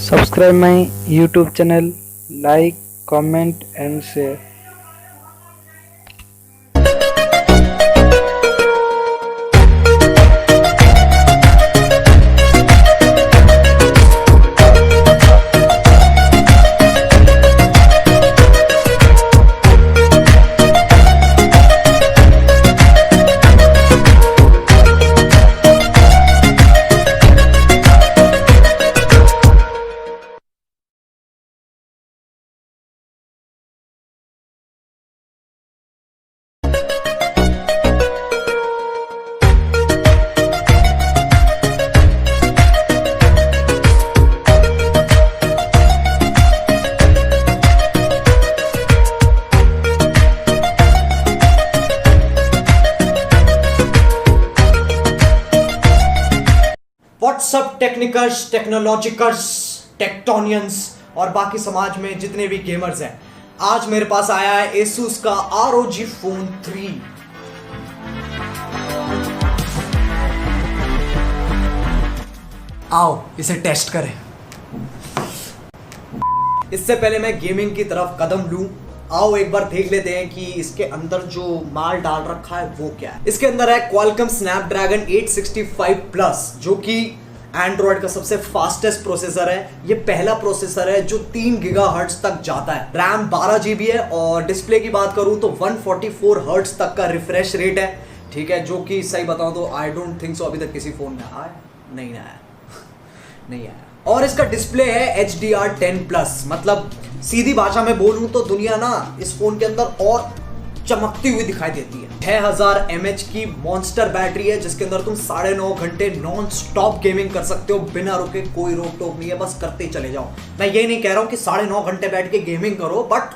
Subscribe my YouTube channel, like, comment and share. What's up टेक्निकर्स, टेक्नोलॉजिकर्स, टेक्टोनियंस और बाकी समाज में जितने भी गेमर्स हैं, आज मेरे पास आया है Asus का ROG Phone 3। आओ इसे टेस्ट करें। इससे पहले मैं गेमिंग की तरफ कदम लूं, आओ एक बार देख लेते हैं कि इसके अंदर जो माल डाल रखा है वो क्या है। इसके अंदर है Qualcomm Snapdragon 865 Plus, जो कि एंड्रॉइड का सबसे फास्टेस्ट प्रोसेसर है। ये पहला प्रोसेसर है जो 3 गीगाहर्ट्ज तक जाता है। रैम 12 GB है और डिस्प्ले की बात करूं तो 144 हर्ट्ज तक का रिफ्रेश रेट है। ठीक है, जो कि सही बताऊं तो आई डोंट थिंक सो अभी तक किसी फोन में आया नहीं आया नहीं आया। और इसका डिस्प्ले है HDR10+, मतलब सीधी भाषा में बोलूं तो दुनिया ना इस फोन के अंदर और चमकती हुई दिखाई देती है। 6000 mAh की मॉन्स्टर बैटरी है, जिसके अंदर तुम 9.5 घंटे नॉन स्टॉप गेमिंग कर सकते हो बिना रुके। कोई रोक टोक नहीं है, बस करते ही चले जाओ। मैं ये नहीं कह रहा हूं कि 9.5 घंटे बैठ के गेमिंग करो, बट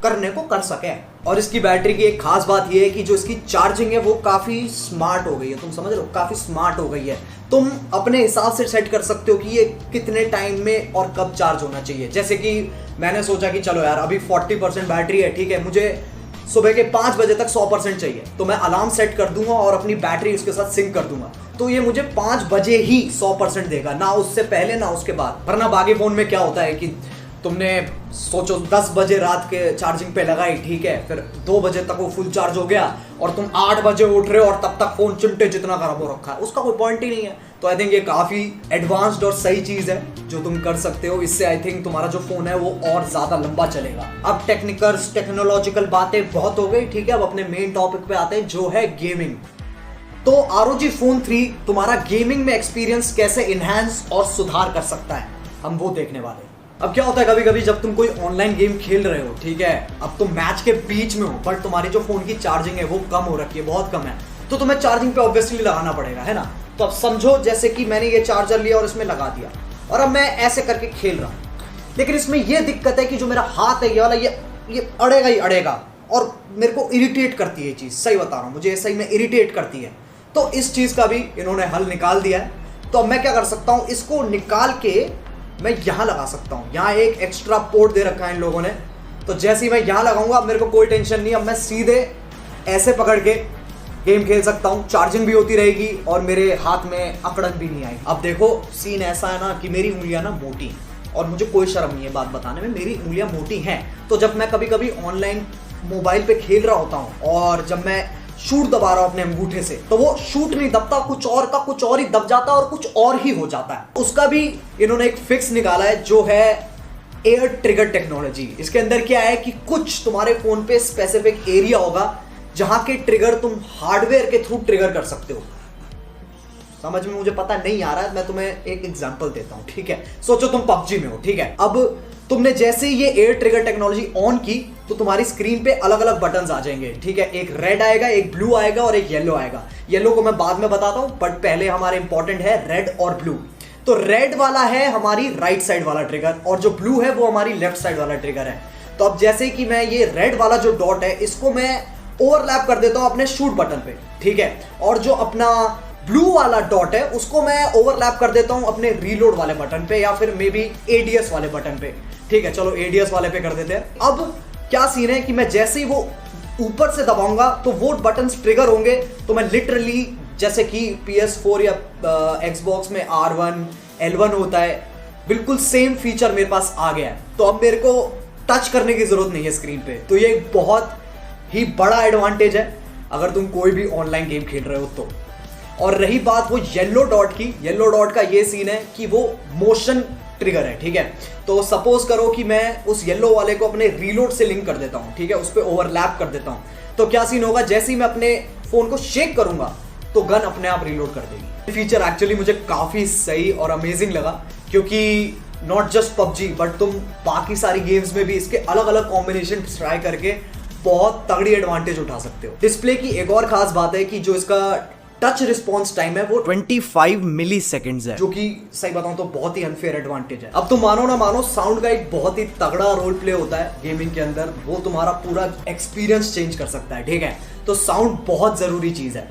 करने को कर सके। और इसकी बैटरी की एक खास बात यह है कि जो इसकी चार्जिंग है वो काफी स्मार्ट हो गई है। तुम समझ रहे हो, काफी स्मार्ट हो गई है। तुम अपने हिसाब से सेट कर सकते हो कि ये कितने टाइम में और कब चार्ज होना चाहिए। जैसे कि मैंने सोचा कि चलो यार अभी 40% बैटरी है, ठीक है, मुझे सुबह के 5 बजे तक 100% चाहिए, तो मैं अलार्म सेट कर दूंगा और अपनी बैटरी उसके साथ सिंक कर दूंगा, तो ये मुझे 5 बजे ही 100% देगा, ना उससे पहले ना उसके बाद। वरना बाकी फोन में क्या होता है कि तुमने सोचो 10 बजे रात के चार्जिंग पे लगाई, ठीक है, फिर 2 बजे तक वो फुल चार्ज हो गया और तुम 8 बजे उठ रहे हो और तब तक फोन चिमटे जितना खराब हो रखा है, उसका कोई पॉइंट ही नहीं है। तो आई थिंक ये काफी एडवांस्ड और सही चीज है जो तुम कर सकते हो। इससे आई थिंक तुम्हारा जो फोन है वो और ज्यादा लंबा चलेगा। अब टेक्निकल्स, टेक्नोलॉजिकल बातें बहुत हो गई, ठीक है, अब अपने मेन टॉपिक पे आते हैं जो है गेमिंग। तो ROG Phone 3 तुम्हारा गेमिंग में एक्सपीरियंस कैसे इनहैंस और सुधार कर सकता है, हम वो देखने वाले हैं। अब क्या होता है, कभी कभी जब तुम कोई ऑनलाइन गेम खेल रहे हो, ठीक है, अब तुम मैच के बीच में हो, बट तुम्हारी जो फोन की चार्जिंग है वो कम हो रखी है, बहुत कम है, तो तुम्हें चार्जिंग पे ऑब्वियसली लगाना पड़ेगा, है ना। तो अब समझो जैसे कि मैंने ये चार्जर लिया और इसमें लगा दिया और अब मैं ऐसे करके खेल रहा हूं, लेकिन इसमें ये दिक्कत है कि जो मेरा हाथ है ये वाला, ये अड़ेगा ही अड़ेगा और मेरे को इरिटेट करती है ये चीज। सही बता रहा हूं, मुझे सही में इरिटेट करती है। तो इस चीज का भी इन्होंने हल निकाल दिया है। तो अब मैं क्या कर सकता हूं, इसको निकाल के मैं यहां लगा सकता हूं। यहां एक एक्स्ट्रा पोर्ट दे रखा है इन लोगों ने, तो जैसे ही मैं यहां लगाऊंगा मेरे को कोई टेंशन नहीं। अब मैं सीधे ऐसे पकड़ के गेम खेल सकता हूं, चार्जिंग भी होती रहेगी और मेरे हाथ में अकड़न भी नहीं आई। अब देखो सीन ऐसा है ना कि मेरी उंगलियां ना मोटी हैं और मुझे कोई शर्म नहीं है बात बताने में, मेरी उंगलियां मोटी हैं। तो जब मैं कभी कभी ऑनलाइन मोबाइल पे खेल रहा होता हूं और जब मैं शूट दबा रहा हूं अपने अंगूठे से, तो वो शूट नहीं दबता, कुछ और का कुछ और ही दब जाता है और कुछ और ही हो जाता है। उसका भी इन्होंने एक फिक्स निकाला है जो है एयर ट्रिगर टेक्नोलॉजी। इसके अंदर क्या है कि कुछ तुम्हारे फोन पे स्पेसिफिक एरिया होगा जहां के ट्रिगर तुम हार्डवेयर के थ्रू ट्रिगर कर सकते हो। समझ में मुझे पता नहीं आ रहा है, मैं तुम्हें एक एग्जांपल देता हूं, ठीक है। सोचो तुम PUBG में हो, ठीक है, अब तुमने जैसे ही ये एयर ट्रिगर टेक्नोलॉजी ऑन की तो तुम्हारी स्क्रीन पे अलग अलग बटन्स आ जाएंगे, ठीक है, एक रेड आएगा, एक ब्लू आएगा और एक येलो आएगा। येलो को मैं बाद में बताता हूं, बट पहले हमारे इंपॉर्टेंट है रेड और ब्लू। तो रेड वाला है हमारी राइट साइड वाला ट्रिगर और जो ब्लू है वो हमारी लेफ्ट साइड वाला ट्रिगर है। तो अब जैसे कि मैं ये रेड वाला जो डॉट है इसको मैं ओवरलैप कर देता हूं अपने शूट बटन पे, ठीक है, और जो अपना ब्लू वाला डॉट है उसको मैं ओवरलैप कर देता हूं अपने रीलोड वाले बटन पे या फिर मे बी ADS वाले बटन पे, ठीक है। चलो ADS वाले पे कर देते हैं। अब क्या सीन है कि मैं जैसे ही वो ऊपर से दबाऊंगा तो वो बटन ट्रिगर होंगे, तो मैं लिटरली जैसे कि PS4 या Xbox में R1 L1 होता है, बिल्कुल सेम फीचर मेरे पास आ गया है। तो अब मेरे को टच करने की जरूरत नहीं है स्क्रीन पे। तो ये एक बहुत ही बड़ा एडवांटेज है अगर तुम कोई भी ऑनलाइन गेम खेल रहे हो तो। और रही बात वो येलो डॉट की, येलो डॉट का ये सीन है कि वो मोशन ट्रिगर है, ठीक है। तो सपोज करो कि मैं उस येलो वाले को अपने रीलोड से लिंक कर देता हूं, ठीक है, उस पर ओवरलैप कर देता हूं, तो क्या सीन होगा, जैसे ही मैं अपने फोन को शेक करूंगा तो गन अपने आप रीलोड कर देगी। फीचर एक्चुअली मुझे काफी सही और अमेजिंग लगा, क्योंकि नॉट जस्ट पबजी बट तुम बाकी सारी गेम्स में भी इसके अलग अलग कॉम्बिनेशन ट्राई करके बहुत तगड़ी एडवांटेज उठा सकते हो। डिस्प्ले की एक और खास बात है कि जो इसका टच रिस्पॉन्स टाइम है वो 25 मिली सेकेंड्स है, जो कि सही बताऊं तो बहुत ही अनफेयर एडवांटेज है। अब तुम मानो ना मानो, साउंड का एक बहुत ही तगड़ा रोल प्ले होता है गेमिंग के अंदर, वो तुम्हारा पूरा एक्सपीरियंस चेंज कर सकता है, ठीक है। तो साउंड बहुत जरूरी चीज है।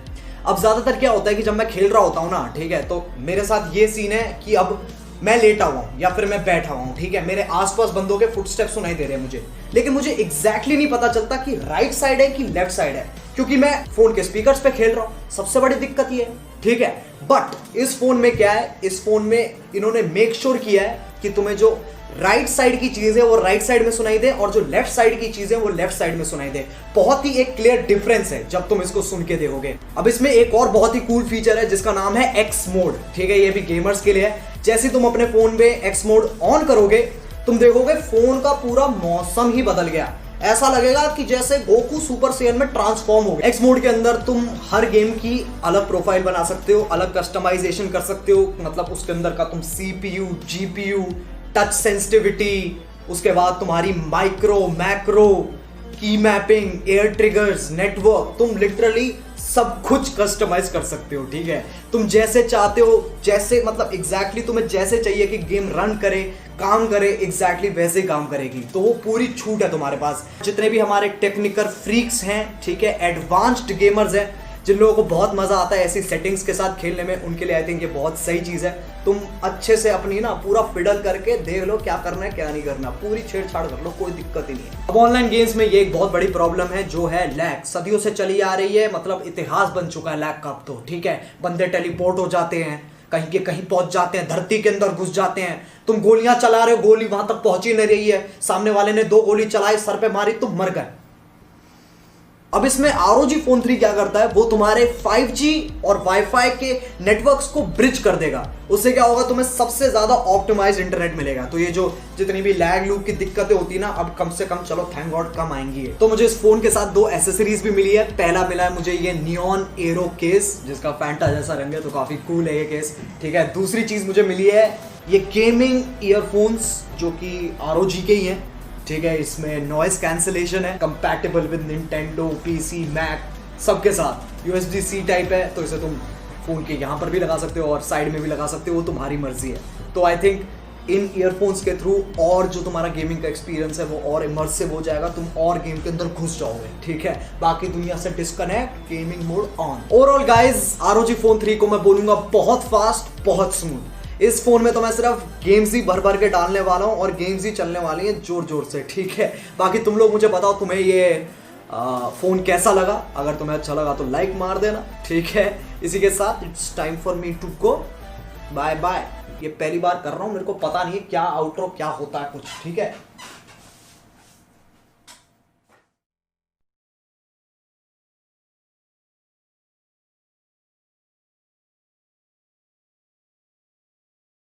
अब ज्यादातर क्या होता है कि जब मैं खेल रहा होता हूँ ना, ठीक है, तो मेरे साथ ये सीन है कि अब मैं लेटा हुआ हूं या फिर मैं बैठा हुआ हूं, ठीक है, मेरे आसपास बंदों के फुटस्टेप सुनाई दे रहे हैं मुझे, लेकिन मुझे एग्जैक्टली नहीं पता चलता कि राइट साइड है कि लेफ्ट साइड है, क्योंकि मैं फोन के स्पीकर्स पे खेल रहा हूं। सबसे बड़ी दिक्कत ये है, ठीक है। बट इस फोन में क्या है, इस फोन में इन्होंने मेक श्योर किया है कि तुम्हें जो राइट साइड की चीज है वो राइट साइड में सुनाई दे और जो लेफ्ट साइड की चीज है वो लेफ्ट साइड में सुनाई दे। बहुत ही एक क्लियर डिफरेंस है जब तुम इसको सुन के देखोगे। अब इसमें एक और बहुत ही कूल फीचर है जिसका नाम है एक्स मोड, ठीक है, ये भी गेमर्स के लिए है। जैसे तुम अपने फोन में एक्स मोड ऑन करोगे, तुम देखोगे फोन का पूरा मौसम ही बदल गया। ऐसा लगेगा कि जैसे गोकू सुपर सैयन में ट्रांसफॉर्म हो गया। एक्स मोड के अंदर तुम हर गेम की अलग प्रोफाइल बना सकते हो, अलग कस्टमाइजेशन कर सकते हो, मतलब उसके अंदर का तुम CPU, GPU, टच सेंसिटिविटी, उसके बाद तुम्हारी माइक्रो, मैक्रो, की मैपिंग, एयर ट्रिगर्स, नेटवर्क, तुम लिटरली सब कुछ कस्टमाइज कर सकते हो, ठीक है। तुम जैसे चाहते हो, जैसे मतलब एग्जैक्टली तुम्हें जैसे चाहिए कि गेम रन करे, काम करे, एग्जैक्टली वैसे ही काम करेगी। तो वो पूरी छूट है तुम्हारे पास। जितने भी हमारे टेक्निकल फ्रीक्स हैं, ठीक है, एडवांस्ड गेमर्स हैं, जिन लोगों को बहुत मजा आता है ऐसी सेटिंग्स के साथ खेलने में, उनके लिए आई थिंक ये बहुत सही चीज है। तुम अच्छे से अपनी ना पूरा फिडल करके देख लो क्या करना है क्या नहीं करना, पूरी छेड़छाड़ कर लो, कोई दिक्कत ही नहीं है। अब ऑनलाइन गेम्स में ये एक बहुत बड़ी प्रॉब्लम है जो है लैग, सदियों से चली आ रही है, मतलब इतिहास बन चुका है लैग का अब तो, ठीक है। बंदे टेलीपोर्ट हो जाते हैं, कहीं के कहीं पहुंच जाते हैं, धरती के अंदर घुस जाते हैं, तुम गोलियां चला रहे हो, गोली वहां तक पहुंच ही नहीं रही है, सामने वाले ने 2 गोली चलाई, सर पे मारी, तुम मर गए। अब इसमें ROG Phone 3 क्या करता है, वो तुम्हारे 5G और वाईफाई के नेटवर्क्स को ब्रिज कर देगा। उससे क्या होगा, तुम्हें सबसे ज्यादा ऑप्टिमाइज्ड इंटरनेट मिलेगा। तो ये जो जितनी भी लैग लूप की दिक्कतें होती ना, अब कम से कम चलो थैंक गॉड कम आएंगी। तो मुझे इस फोन के साथ 2 एसेसरीज भी मिली है। पहला मिला है मुझे ये नियॉन एरो केस, जिसका फैंटा जैसा रंग है, तो काफी कूल है ये केस, ठीक है। दूसरी चीज मुझे मिली है ये गेमिंग ईयरफोन्स, जो कि ROG के ही हैं, ठीक है। इसमें नॉइस कैंसिलेशन है, compatible with Nintendo, PC, Mac सबके साथ। USB-C टाइप है, तो इसे तुम फोन के यहाँ पर भी लगा सकते हो और साइड में भी लगा सकते हो, वो तुम्हारी मर्जी है। तो आई थिंक इन ईयरफोन्स के थ्रू और जो तुम्हारा गेमिंग का एक्सपीरियंस है वो और इमर्सिव हो जाएगा, तुम और गेम के अंदर घुस जाओगे, ठीक है। बाकी दुनिया से disconnect, gaming mode on. Overall guys, ROG Phone 3 को मैं बोलूंगा बहुत फास्ट, बहुत स्मूथ। इस फोन में तो मैं सिर्फ गेम्स ही भर भर के डालने वाला हूँ और गेम्स ही चलने वाली हैं जोर जोर से, ठीक है। बाकी तुम लोग मुझे बताओ तुम्हें ये फोन कैसा लगा। अगर तुम्हें अच्छा लगा तो लाइक मार देना, ठीक है। इसी के साथ it's time for me to go, bye bye. ये पहली बार कर रहा हूँ, मेरे को पता नहीं है क्या आउटरो क्या होता है कुछ, ठीक है।